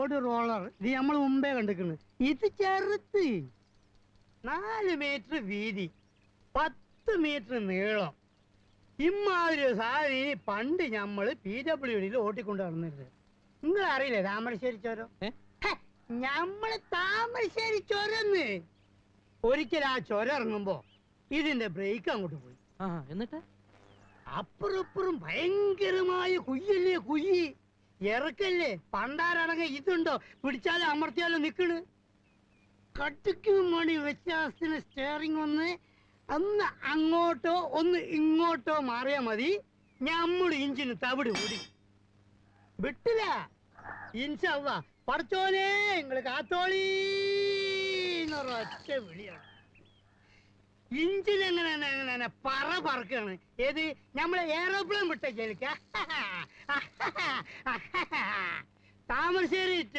ഒരു റോളർ ഇത് നമ്മൾ മുമ്പേ കണ്ടിരിക്കുന്നു. ഇത് ചെറുത്ത് 4 മീറ്റർ വീതി 10 മീറ്റർ നീളം. ഇമ്മാതിരി സാധനം പണ്ട് ഞമ്മള് PWDയിൽ ഓട്ടിക്കൊണ്ട് നടന്നിരുന്നത്. നിങ്ങൾ അറിയില്ലേ താമരശ്ശേരി ചോരം? ഞമ്മള് താമരശ്ശേരി ചൊരന്ന്. ഒരിക്കൽ ആ ചൊരം ഇറങ്ങുമ്പോ ഇതിന്റെ ബ്രേക്ക് അങ്ങോട്ട് പോയി. എന്നിട്ട് അപ്പുറപ്പുറം ഭയങ്കരമായ കുയ്യല്ലേ, കുയ്യി ഇറക്കല്ലേ. പണ്ടാരടങ്ങ ഇതുണ്ടോ, പിടിച്ചാലും അമർത്തിയാലും നിക്കണ്. കട്ടിക്ക് മണി വ്യത്യാസത്തിന് സ്റ്റിയറിംഗ് ഒന്ന് അങ്ങോട്ടോ ഒന്ന് ഇങ്ങോട്ടോ മാറിയാ മതി, ഞമ്മള് ഇഞ്ചിന് തവിട് കൂടി വിട്ടില്ല. ഇൻഷാ അല്ലാഹ് പടച്ചോനെ നിങ്ങള് കാത്തോളി എന്നൊരൊറ്റ വിളിയാണ്. ഇഞ്ചിൻ എങ്ങനെ പറക്കാണ്. ഏത് നമ്മളെ എയറോപ്ലെയിൻ വിട്ട കേൾക്ക താമരശ്ശേരി